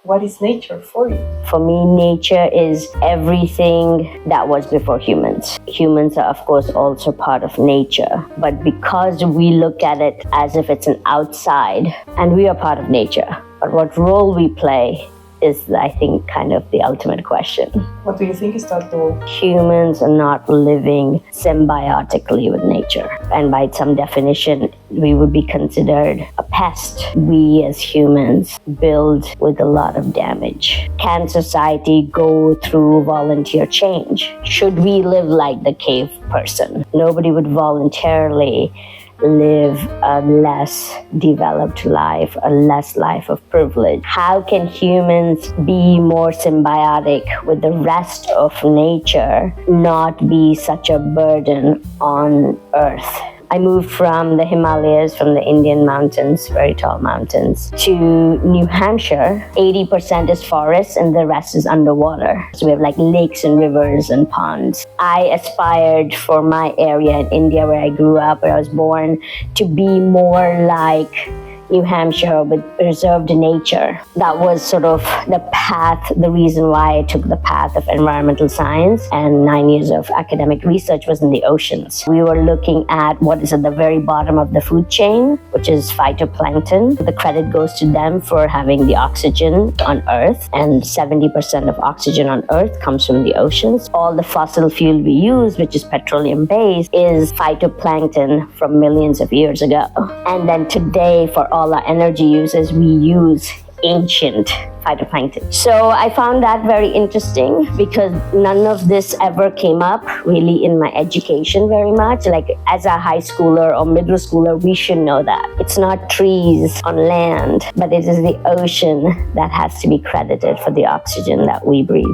What is nature for you? For me, nature is everything that was before humans. Humans are, of course, also part of nature. But because we look at it as if it's an outside, and we are part of nature, but what role we play is, I think, kind of the ultimate question. What do you think is that role? Humans are not living symbiotically with nature. And by some definition, we would be considered a pest. We as humans build with a lot of damage. Can society go through volunteer change? Should we live like the cave person? Nobody would voluntarily live a less developed life, a less life of privilege. How can humans be more symbiotic with the rest of nature, not be such a burden on Earth? I moved from the Himalayas, from the Indian mountains, very tall mountains, to New Hampshire. 80% is forest and the rest is underwater. So we have like lakes and rivers and ponds. I aspired for my area in India where I grew up, where I was born, to be more like New Hampshire with preserved nature. That was sort of the path, the reason why I took the path of environmental science, and 9 years of academic research was in the oceans. We were looking at what is at the very bottom of the food chain, which is phytoplankton. The credit goes to them for having the oxygen on Earth, and 70% of oxygen on Earth comes from the oceans. All the fossil fuel we use, which is petroleum-based, is phytoplankton from millions of years ago. And then today, for all our energy uses, we use ancient phytoplankton. So I found that very interesting because none of this ever came up really in my education very much. Like as a high schooler or middle schooler, we should know that. It's not trees on land, but it is the ocean that has to be credited for the oxygen that we breathe.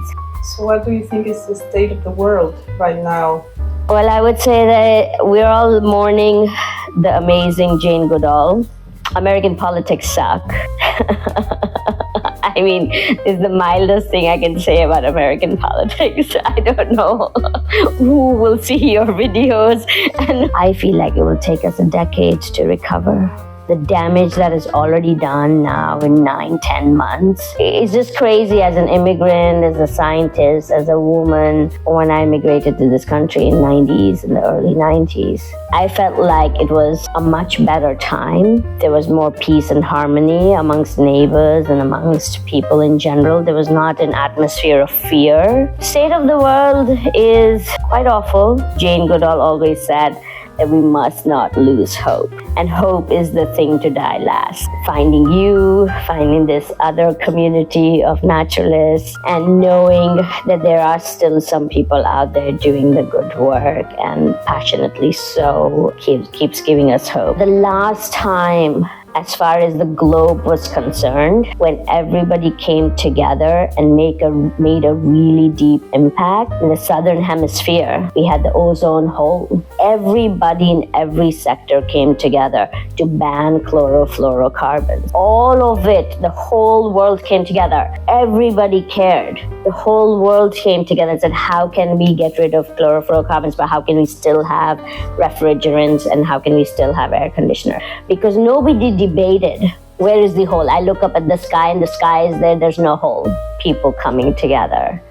So what do you think is the state of the world right now? Well, I would say that we're all mourning the amazing Jane Goodall. American politics suck. I mean, it's the mildest thing I can say about American politics. I don't know who will see your videos. And I feel like it will take us a decade to recover. The damage that is already done now in 9-10 months. It's just crazy as an immigrant, as a scientist, as a woman. When I immigrated to this country in the early 90s, I felt like it was a much better time. There was more peace and harmony amongst neighbors and amongst people in general. There was not an atmosphere of fear. The state of the world is quite awful. Jane Goodall always said that we must not lose hope. And hope is the thing to die last. Finding you, finding this other community of naturalists, and knowing that there are still some people out there doing the good work, and passionately so, keeps giving us hope. The last time, as far as the globe was concerned, when everybody came together and made a really deep impact in the southern hemisphere, we had the ozone hole. Everybody in every sector came together to ban chlorofluorocarbons. All of it, the whole world came together. Everybody cared. The whole world came together and said, how can we get rid of chlorofluorocarbons, but how can we still have refrigerants, and how can we still have air conditioner? Because nobody debated, where is the hole? I look up at the sky and the sky is there, there's no hole. People coming together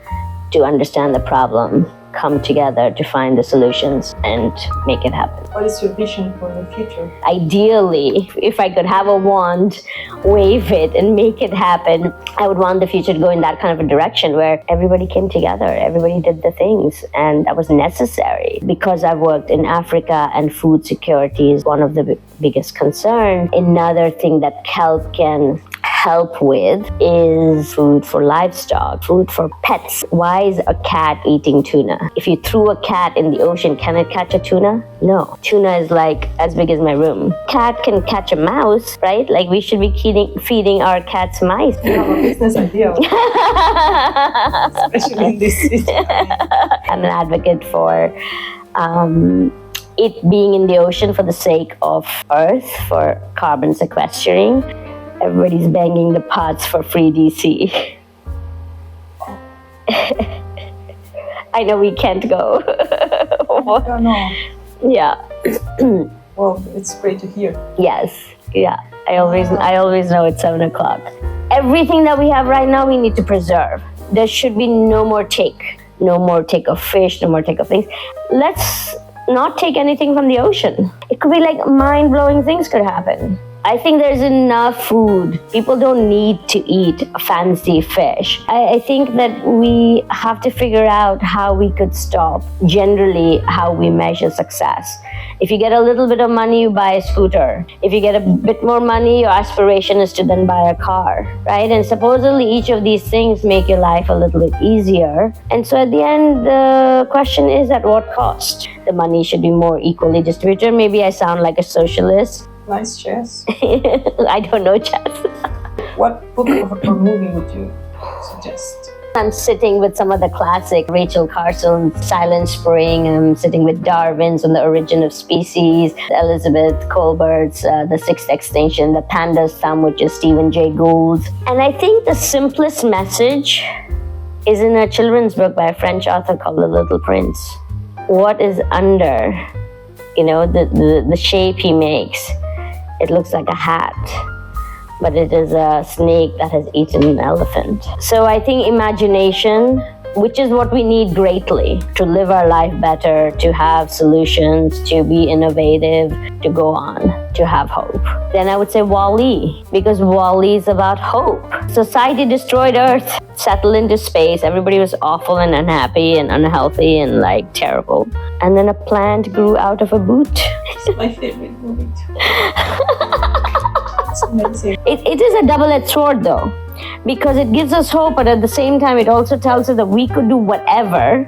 to understand the problem, come together to find the solutions and make it happen. What is your vision for the future? Ideally, if I could have a wand, wave it and make it happen, I would want the future to go in that kind of a direction where everybody came together, everybody did the things, and that was necessary. Because I've worked in Africa and food security is one of the biggest concerns. Another thing that kelp can help with is food for livestock, food for pets. Why is a cat eating tuna? If you threw a cat in the ocean, can it catch a tuna? No. Tuna is like as big as my room. Cat can catch a mouse, right? Like we should be feeding our cats mice. You have a business idea. Especially in this season. I'm an advocate for it being in the ocean for the sake of Earth, for carbon sequestering. Everybody's banging the pots for free DC. I know we can't go. I don't know. Yeah. Well, it's great to hear. Yes. Yeah. I always know it's 7:00. everything that we have right now, we need to preserve. There should be no more take of fish, no more take of things. Let's not take anything from the ocean. It could be like mind-blowing things could happen. I think there's enough food. People don't need to eat fancy fish. I think that we have to figure out how we could stop generally how we measure success. If you get a little bit of money, you buy a scooter. If you get a bit more money, your aspiration is to then buy a car, right? And supposedly each of these things make your life a little bit easier. And so at the end, the question is at what cost? The money should be more equally distributed. Maybe I sound like a socialist. Nice chess. I don't know chess. What book or movie would you suggest? I'm sitting with some of the classic Rachel Carson's Silent Spring. I'm sitting with Darwin's On the Origin of Species, Elizabeth Colbert's The Sixth Extinction, The Panda's Thumb, which is Stephen Jay Gould's. And I think the simplest message is in a children's book by a French author called The Little Prince. What is under, the shape he makes? It looks like a hat, but it is a snake that has eaten an elephant. So I think imagination, which is what we need greatly to live our life better, to have solutions, to be innovative, to go on, to have hope. Then I would say WALL-E, because WALL-E is about hope. Society destroyed Earth, settled into space. Everybody was awful and unhappy and unhealthy and terrible. And then a plant grew out of a boot. It's my favorite movie too. It's amazing. It is a double-edged sword though, because it gives us hope, but at the same time it also tells us that we could do whatever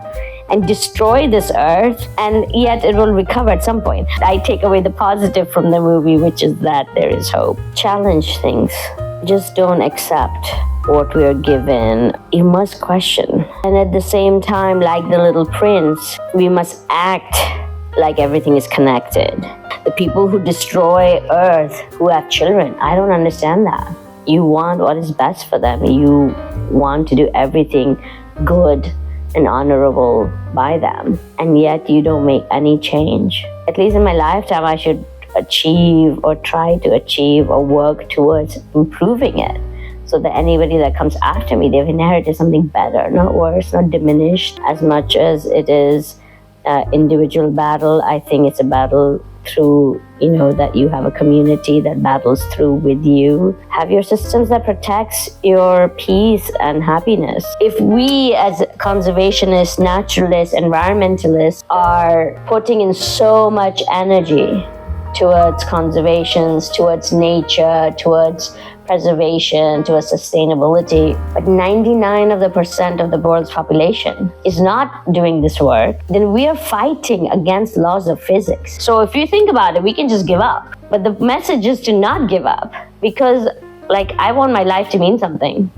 and destroy this earth, and yet it will recover at some point. I take away the positive from the movie, which is that there is hope. Challenge things. Just don't accept what we are given. You must question. And at the same time, like the Little Prince, we must act like everything is connected. The people who destroy Earth, who have children, I don't understand that. You want what is best for them. You want to do everything good and honorable by them, and yet you don't make any change. At least in my lifetime, I should achieve or try to achieve or work towards improving it, so that anybody that comes after me, they've inherited something better, not worse, not diminished. As much as it is individual battle, I think it's a battle through, that you have a community that battles through with you. Have your systems that protects your peace and happiness. If we as conservationists, naturalists, environmentalists are putting in so much energy towards conservations, towards nature, towards preservation, towards sustainability, but 99% of the world's population is not doing this work, then we are fighting against laws of physics. So if you think about it, we can just give up. But the message is to not give up, because I want my life to mean something.